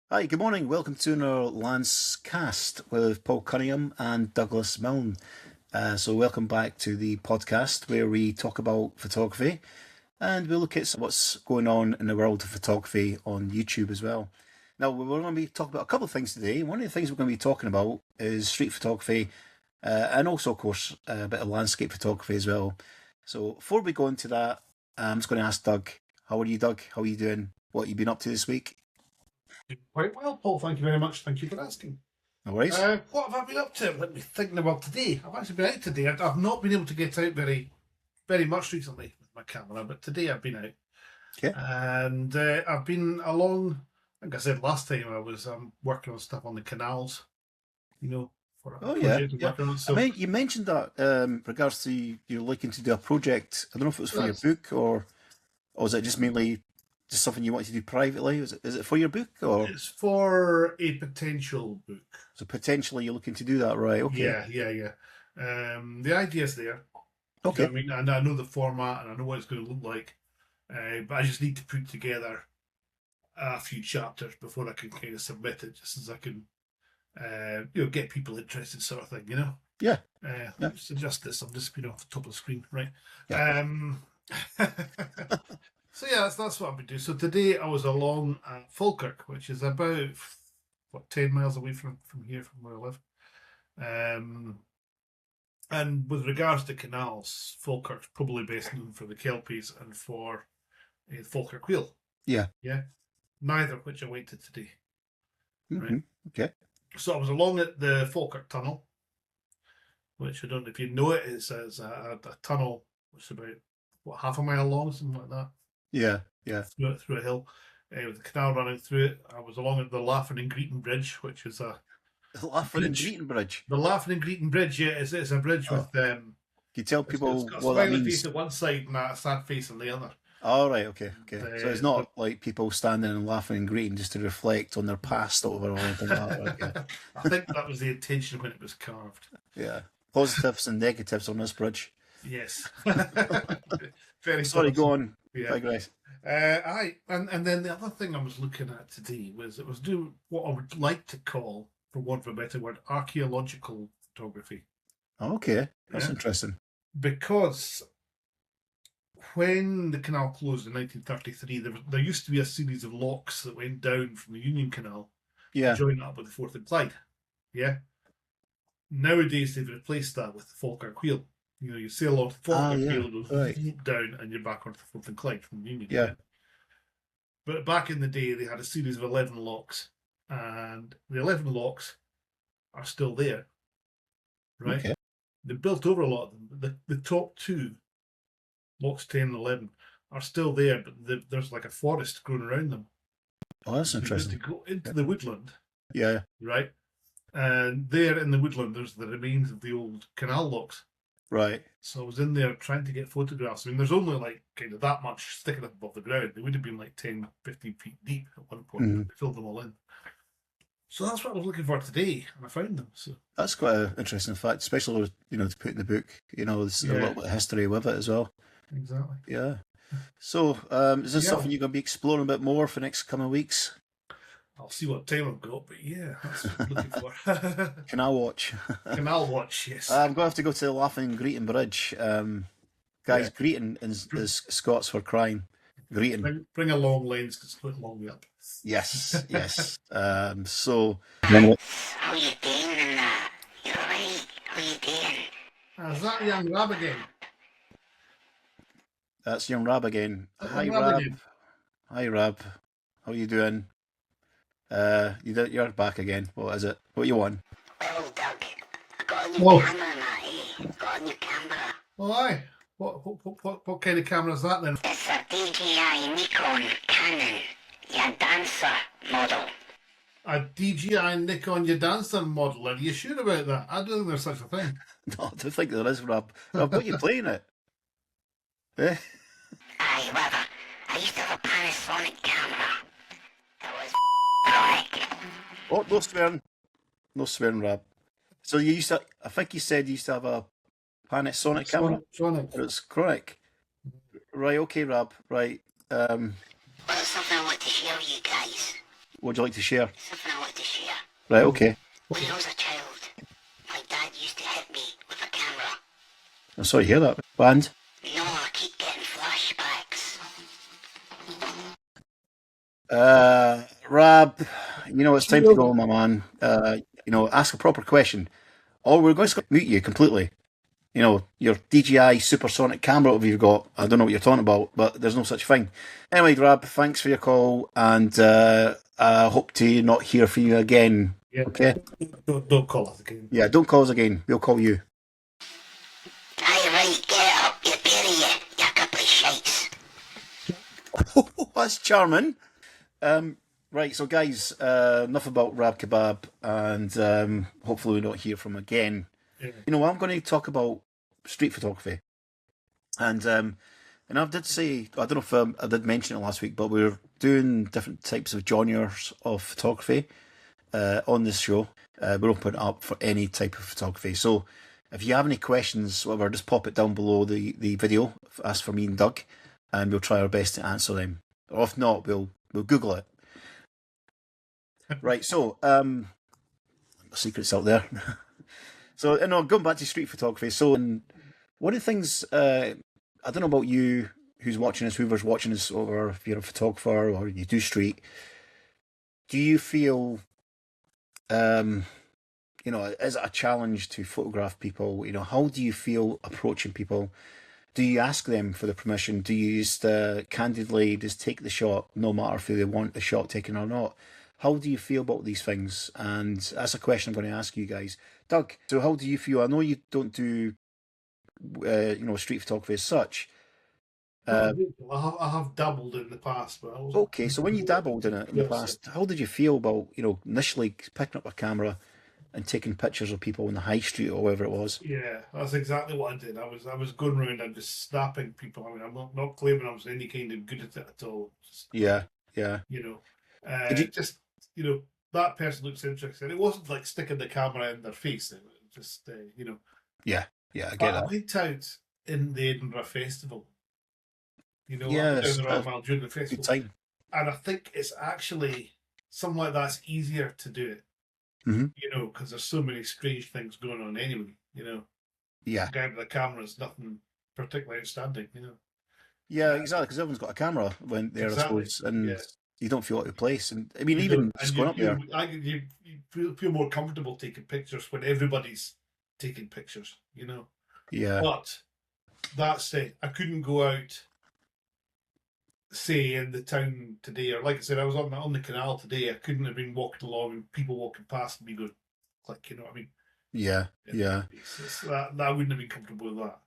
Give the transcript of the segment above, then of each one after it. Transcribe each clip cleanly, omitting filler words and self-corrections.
Hi, good morning. Welcome to our Lance cast with Paul Cunningham and Douglas Milne. Welcome back to the podcast where we talk about photography and we look at what's going on in the world of photography on YouTube as well. Now, we're going to be talking about a couple of things today. One of the things we're going to be talking about is street photography and also, of course, a bit of landscape photography as well. So, before we go into that, I'm just going to ask Doug, how are you, Doug? How are you doing? What have you been up to this week? Quite well, Paul. Thank you very much. Thank you for asking. No worries. What have I been up to? Let me think about today. I've actually been out today. I've not been able to get out very much recently with my camera, but today I've been out. Okay. And I've been along, like I said last time, I was working on stuff on the canals, for a project I'm working on. So, You mentioned that regards to you're looking to do a project. I don't know if it was for your book or was it just mainly just something you want to do privately? Is it for your book or? It's for a potential book. So potentially you're looking to do that, right? Okay. Yeah. The idea's there. Okay. You know what I mean, and I know the format and I know what it's going to look like, but I just need to put together a few chapters before I can kind of submit it, just as I can, get people interested, sort of thing, Yeah. Let me suggest this. I'm just off the top of the screen, right? Yeah. So yeah, that's what I've been doing. So today I was along at Falkirk, which is about 10 miles away from here, from where I live. And with regards to canals, Falkirk's probably best known for the Kelpies and for the Falkirk Wheel. Yeah. Neither of which I went to today. Mm-hmm. Right? Okay. So I was along at the Falkirk Tunnel, which I don't know if you know it. It's a tunnel which is about half a mile long, something like that. Yeah. Through a hill, with the canal running through it. I was along at the Laughing and Greeting Bridge, which is a Laughing and Greeting Bridge. The Laughing and Greeting Bridge, yeah, it's a bridge with Can you tell people it's got what that a smiley means? face at one side and a sad face on the other. Oh, right, okay. So it's not like people standing and laughing and greeting just to reflect on their past or anything like that. Right? Yeah. I think that was the intention when it was carved. Yeah. Positives and negatives on this bridge. Yes. Very sorry, go on. Yeah. Digress. And then the other thing I was looking at today was doing what I would like to call, for want of a better word, archaeological photography. Okay, that's interesting. Because when the canal closed in 1933, there used to be a series of locks that went down from the Union Canal to join up with the Forth and Clyde. Yeah. Nowadays, they've replaced that with the Falkirk Wheel. You sail off the Falkirk Wheel, it goes down, and you're back onto the Forth and Clyde from the Union. Yeah. But back in the day, they had a series of 11 locks, and the 11 locks are still there. Right? Okay. They built over a lot of them, but the top two, locks 10 and 11, are still there, but there's like a forest growing around them. Oh, that's interesting. You have to go into the woodland. Yeah. Right? And there in the woodland, there's the remains of the old canal locks. Right. So I was in there trying to get photographs. I mean, there's only like kind of that much sticking up above the ground. They would have been like 10, 15 feet deep at one point. They filled them all in. So that's what I was looking for today, and I found them. So that's quite an interesting fact, especially to put in the book. There's a little bit of history with it as well. Exactly. Yeah. So, is this something you're going to be exploring a bit more for the next coming weeks? I'll see what time I've got, but yeah, that's what I'm looking for. Canal watch. Canal watch, yes. I'm going to have to go to the Laughing and Greeting Bridge. Guys, greeting is Scots for crying. Greeting. Bring a long lens because it's quite long up. Yes. So. How you doing in that? You alright? How you doing? Is that young Rab again? That's young Rab again. Hi, Rab. Hi, Rab. How you doing? You're back again. What is it? What you want? Well, Doug, I got a new camera now, Got a new camera. Oh, aye. What kind of camera is that then? It's a DJI Nikon Canon, your dancer model. A DJI Nikon your dancer model? Are you sure about that? I don't think there's such a thing. No, I don't think there is, Rab. Rab, what are you playing it? Aye, rather. I used to have a Panasonic camera. It was Oh, no swearing. No swearing, Rab. So you used to, I think you said you used to have a Panasonic camera? Sonic. It's chronic. Right, okay, Rab. Right. Well, something I want to share with you guys. would you like to share? Something I want to share. Right, okay. When I was a child, my dad used to hit me with a camera. I'm sorry to hear that. And? No, I keep getting flashbacks. Rab, you know, it's time to go, my man. You know, ask a proper question. Or we're going to mute you completely. You know, your DJI supersonic camera, whatever you've got. I don't know what you're talking about, but there's no such thing. Anyway, Rab, thanks for your call, and I hope to not hear from you again. Yeah. Okay? Don't call us again. Yeah, don't call us again. We'll call you. Aye, right, get up, you bury you couple of shites. That's charming. Right, so guys, enough about Rab Kebab, and hopefully we don't hear from him again. Yeah. You know, I'm going to talk about street photography, and I did say, I don't know if I did mention it last week, but we're doing different types of genres of photography on this show. We're open up for any type of photography. So if you have any questions, whatever, just pop it down below the video. Ask for me and Doug, and we'll try our best to answer them. Or if not, we'll Google it. Right, so secrets out there. So, you know, going back to street photography. So, one of the things I don't know about you, who's watching this, whoever's watching this, or if you're a photographer or you do street, do you feel, you know, is it a challenge to photograph people? You know, how do you feel approaching people? Do you ask them for the permission? Do you just candidly just take the shot, no matter if they want the shot taken or not? How do you feel about these things? And that's a question I'm going to ask you guys. Doug, so how do you feel? I know you don't do, you know, street photography as such. I have dabbled in the past, but I wasn't. Okay, so when you dabbled in it in the past, how did you feel about, you know, initially picking up a camera and taking pictures of people on the high street or wherever it was? Yeah, that's exactly what I did. I was going around and just snapping people. I mean, I'm not claiming I was any kind of good at it at all. Just, yeah. You know, just, you know, that person looks interesting. It wasn't like sticking the camera in their face. It was just, you know. Yeah, I get that. I went out in the Edinburgh Festival. You know, yeah, down the Royal Mile during the festival. Good time. And I think it's actually something like that's easier to do it. Mm-hmm. You know, because there's so many strange things going on anyway. You know, yeah, the guy with the camera is nothing particularly outstanding. You know. Yeah, exactly. Because everyone's got a camera when there, exactly. I suppose, and you don't feel out of place. And I mean, even just going up there, you feel more comfortable taking pictures when everybody's taking pictures. You know. Yeah. But that said, I couldn't go out, say, in the town today, or like I said, I was on the canal today. I couldn't have been walking along and people walking past me going, click, you know what I mean? Yeah. That I wouldn't have been comfortable with that.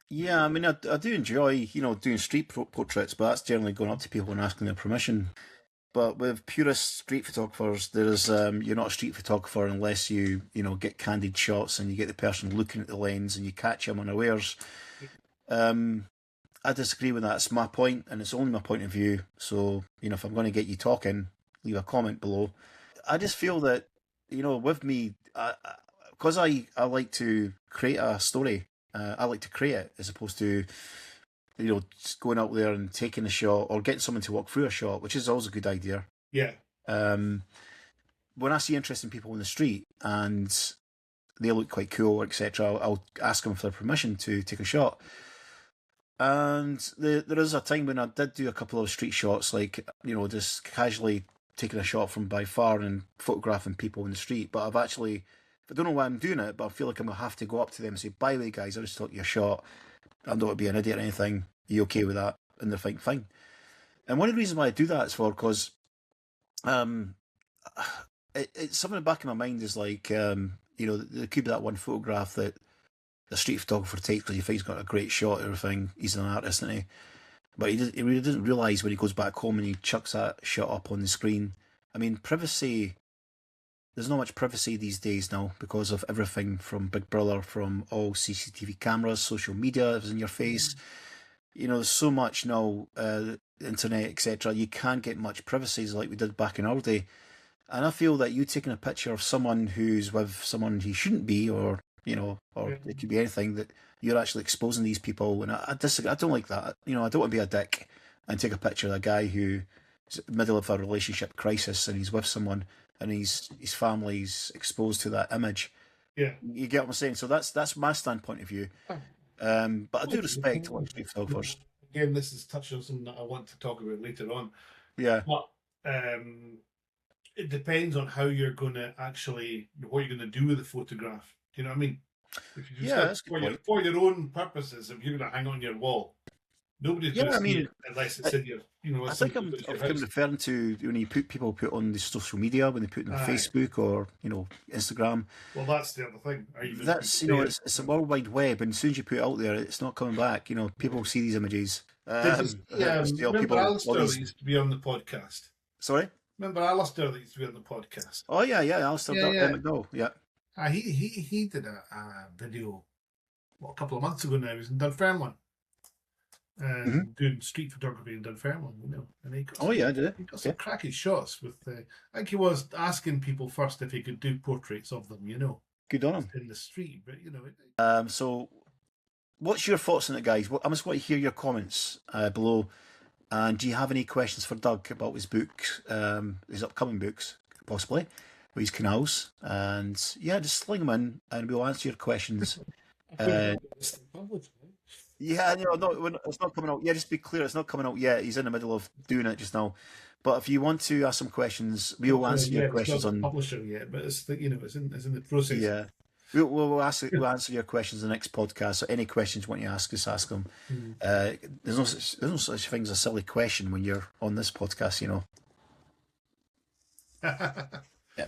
Yeah, I mean, I do enjoy, you know, doing street portraits, but that's generally going up to people and asking their permission. But with purist street photographers, there is you're not a street photographer unless you know, get candid shots and you get the person looking at the lens and you catch them unawares. I disagree with that. It's my point, and it's only my point of view. So, you know, if I'm going to get you talking, leave a comment below. I just feel that, you know, with me, because I like to create a story. I like to create it as opposed to, you know, just going out there and taking a shot or getting someone to walk through a shot, which is always a good idea. Yeah. When I see interesting people in the street and they look quite cool, etc., I'll ask them for their permission to take a shot. And there is a time when I did do a couple of street shots, like, you know, just casually taking a shot from by far and photographing people in the street. But I've actually, I don't know why I'm doing it, but I feel like I'm going to have to go up to them and say, by the way, guys, I just took you a shot. I don't want to be an idiot or anything. Are you okay with that? And they're like, fine. And one of the reasons why I do that is because it's something in the back of my mind is like, you know, there could be that one photograph that the street photographer takes because he thinks he's got a great shot and everything. He's an artist, isn't he? But he really doesn't realise when he goes back home and he chucks that shot up on the screen. I mean, privacy, there's not much privacy these days now because of everything from Big Brother, from all CCTV cameras, social media is in your face. You know, there's so much now, internet, etc. You can't get much privacy like we did back in our day. And I feel that you taking a picture of someone who's with someone he shouldn't be, or, you know, or it could be anything, that you're actually exposing these people. And I disagree. I don't like that. You know, I don't want to be a dick and take a picture of a guy who middle of a relationship crisis and he's with someone and his family's exposed to that image. Yeah. You get what I'm saying? So that's my standpoint of view. But I do respect what street photographers. Again, this is touching on something that I want to talk about later on. Yeah. But it depends on how you're going to actually, what you're going to do with the photograph. Do you know what I mean? If you just for your own purposes, if you're going to hang on your wall, nobody's going to see it unless it's in your, I think I'm referring to when people put on the social media, when they put it on Facebook or Instagram. Well, that's the other thing. That's it's a World Wide Web, and as soon as you put it out there, it's not coming back. People see these images. Remember Alistair that used to be on the podcast? Sorry. Remember Alistair that used to be on the podcast? Oh yeah, Alistair McDowell. Yeah. He did a video a couple of months ago now. He was in Dunfermline. Doing street photography in Dunfermline, and he got did it? He got some cracking shots with. I think he was asking people first if he could do portraits of them, Good on him in the street, but So, what's your thoughts on it, guys? I just want to hear your comments below. And do you have any questions for Doug about his books, his upcoming books, possibly, with his canals? And just sling them in, and we'll answer your questions. Yeah, no, it's not coming out. Yeah, just be clear, it's not coming out yet. He's in the middle of doing it just now. But if you want to ask some questions, we'll answer your questions on publisher yet. But it's it's in the process. Yeah, we'll answer your questions in the next podcast. So any questions you want to ask us, ask them. There's no such thing as a silly question when you're on this podcast, Yeah.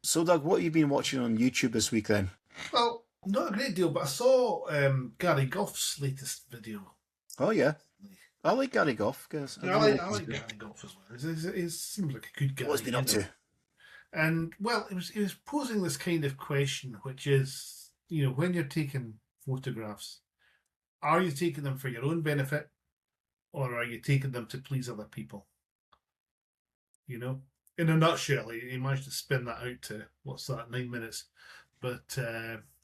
So Doug, what have you been watching on YouTube this week then? Well, not a great deal, but I saw Gary Gough's latest video. Oh yeah, I like Gary Gough. I like Gary Gough as well. He seems like a good guy. What's he been up to? And he was posing this kind of question, which is, when you're taking photographs, are you taking them for your own benefit, or are you taking them to please other people? In a nutshell, he managed to spin that out to 9 minutes. But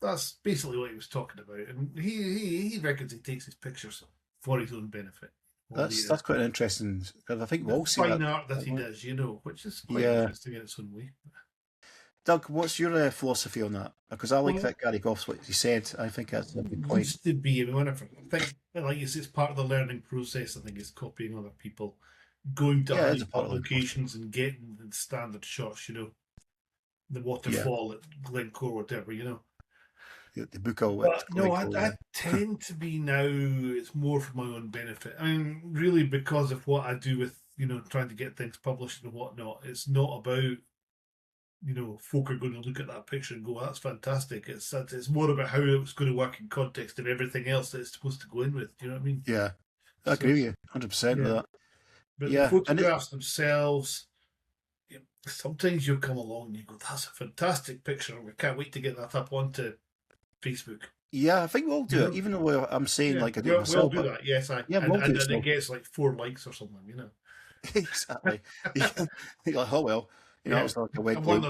that's basically what he was talking about, and he reckons he takes his pictures for his own benefit. That's quite interesting, because I think we'll see fine art that he does, which is quite interesting in its own way. Doug, what's your philosophy on that? Because I like that Gary Gough's what he said. I think that's a good point. It used to be, I think, like you say, it's part of the learning process. I think it's copying other people, going to high locations and getting the standard shots. The waterfall at Glencore, whatever, The Bucco. I tend to be now, it's more for my own benefit. I mean, really, because of what I do with, trying to get things published and whatnot. It's not about, folk are going to look at that picture and go, that's fantastic. It's more about how it's going to work in context of everything else that it's supposed to go in with. Do you know what I mean? Yeah, I agree with you 100% with that. But the photographs themselves, sometimes you'll come along and you go, that's a fantastic picture. I can't wait to get that up onto Facebook. Yeah, I think we'll do it, even though I'm saying I do it myself. We'll do that, yes. And it gets 4 likes or something, Exactly. You're like, oh well, it's like a web loop.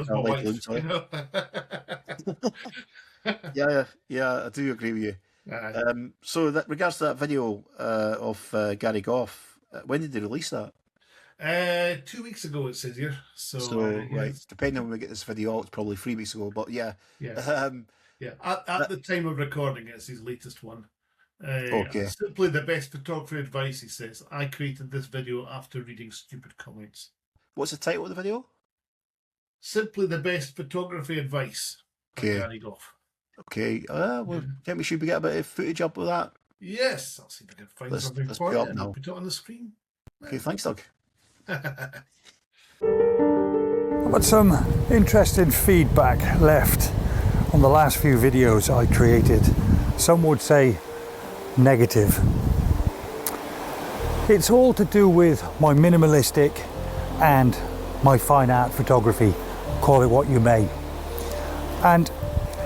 Yeah, I do agree with you. So that regards to that video of Gary Gough, when did they release that? 2 weeks ago, it says here. So right, depending on when we get this video out, it's probably 3 weeks ago. But yeah. At the time of recording, it's his latest one. Okay. Simply the best photography advice, he says. I created this video after reading stupid comments. What's the title of the video? Simply the best photography advice. Okay. Gary Gough. Okay. Think we should get a bit of footage up with that. Yes, I'll see if I can find something for you and I'll put it on the screen. Okay, thanks, Doug. I've got some interesting feedback left on the last few videos I created. Some would say negative. It's all to do with my minimalistic and my fine art photography, call it what you may. And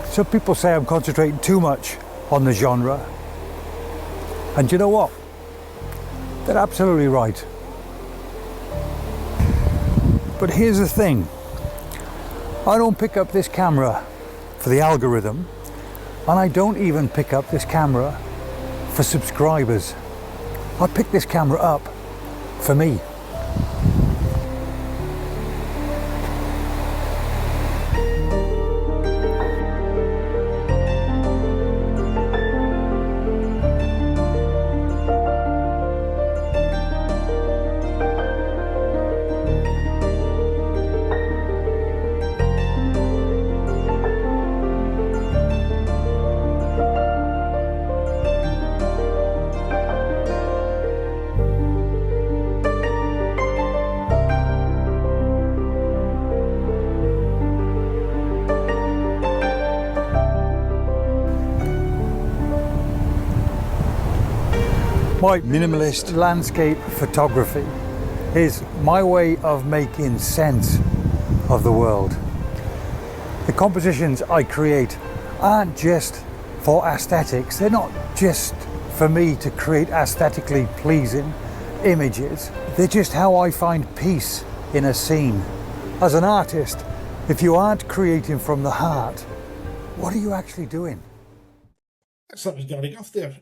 some people say I'm concentrating too much on the genre. And you know what? They're absolutely right. But here's the thing. I don't pick up this camera for the algorithm, and I don't even pick up this camera for subscribers. I pick this camera up for me. My minimalist landscape photography is my way of making sense of the world. The compositions I create aren't just for aesthetics. They're not just for me to create aesthetically pleasing images. They're just how I find peace in a scene. As an artist, if you aren't creating from the heart, what are you actually doing? So that was Gary Gough there.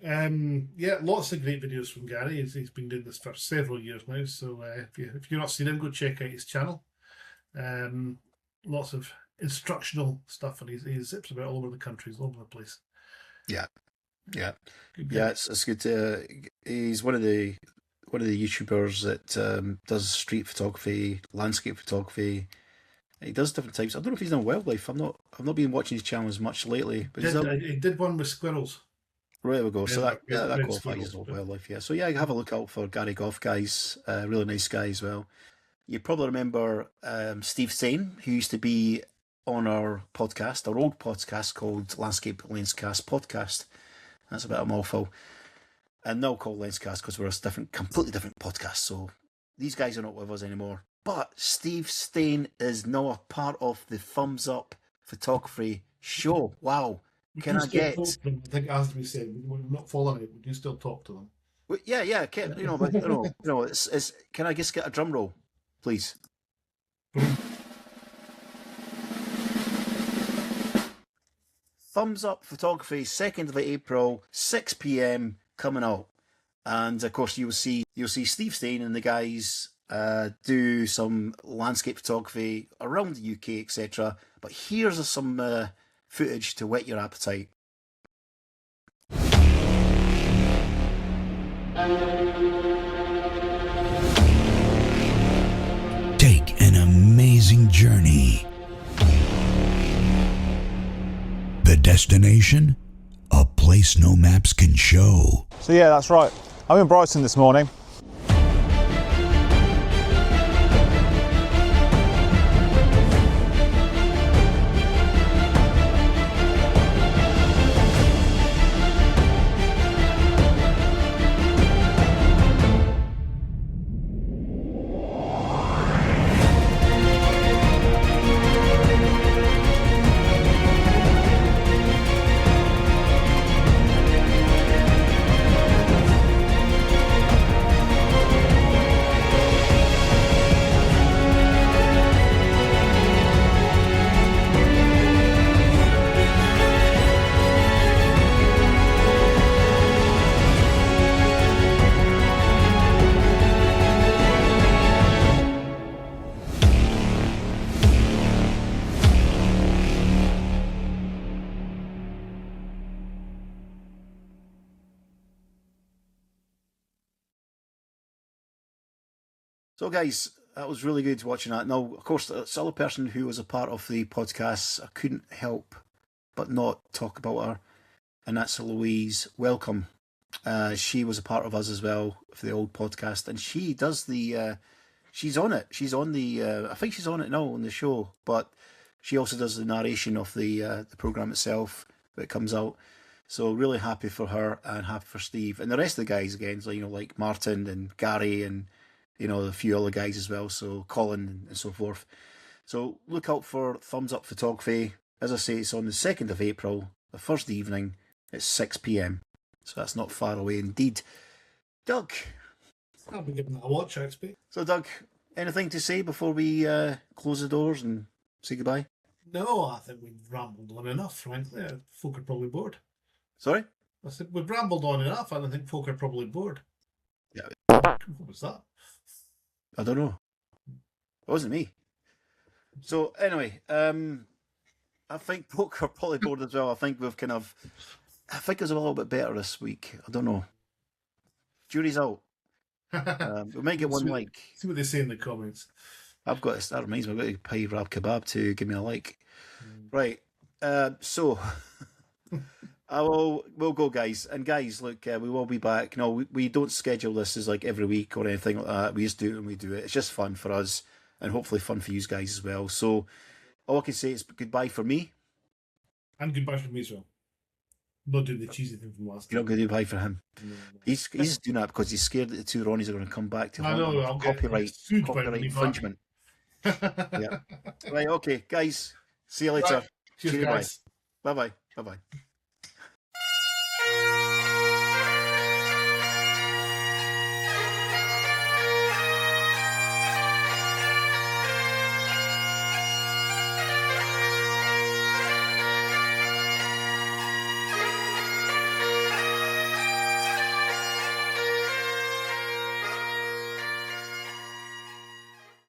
Yeah, lots of great videos from Gary. He's been doing this for several years now. So if you're not seen him, go check out his channel. Lots of instructional stuff, and he zips about all over the country, all over the place. Yeah. It's good. He's one of the YouTubers that does street photography, landscape photography. He does different types. I don't know if he's done wildlife. I've not been watching his channels much lately. But he did one with squirrels. Right, there we go. So that qualifies squirrels, as wildlife. Yeah. So yeah, have a look out for Gary Gough, guys. Really nice guy as well. You probably remember Steve Stain, who used to be on our podcast, our old podcast called Landscape Lenscast Podcast. That's a bit of a mouthful. And now called Lenscast because we're a completely different podcast. So these guys are not with us anymore. But Steve Stain is now a part of the Thumbs Up Photography show. Wow. Can I get... I think as we said, we're not following it. We do still talk to them. Well, yeah. It's can I just get a drum roll, please? Thumbs Up Photography, 2nd of April, 6 p.m. coming out. And of course you'll see Steve Stain and the guys do some landscape photography around the UK, etc. But here's some footage to whet your appetite. Take an amazing journey. The destination? A place no maps can show. So yeah, that's right. I'm in Brighton this morning. So guys, that was really good watching that. Now, of course, the other person who was a part of the podcast, I couldn't help but not talk about her, and that's Louise. Welcome. She was a part of us as well for the old podcast, and she does the... she's on it. She's on the... I think she's on it now on the show, but she also does the narration of the programme itself when it comes out. So really happy for her and happy for Steve. And the rest of the guys, again, so, like Martin and Gary and... a few other guys as well, so Colin and so forth. So look out for Thumbs Up Photography. As I say, it's on the 2nd of April, the first evening, at 6 p.m. So that's not far away indeed. Doug. I'll be giving that a watch, I expect. So Doug, anything to say before we close the doors and say goodbye? No, I think we've rambled on enough, frankly. Folk are probably bored. Sorry? I said we've rambled on enough, and I think folk are probably bored. Yeah. What was that? I don't know. It wasn't me. So anyway, I think folk are probably bored as well. I think it was a little bit better this week. I don't know. Jury's out. We might get one like. See what they say in the comments. That reminds me, I've got to pay Rab Kebab to give me a like. Right. So we'll go, guys. And guys, look, we will be back. No, we don't schedule this as like every week or anything like that. We just do it when we do it. It's just fun for us and hopefully fun for you guys as well. So all I can say is goodbye for me. And goodbye from me as well. Not doing the cheesy thing from last time. You're not going to do goodbye for him. No. He's just doing that because he's scared that the two Ronnies are going to come back to copyright infringement. Yeah. Right, okay, guys. See you later. Right. Cheers, guys. Bye-bye. Bye-bye.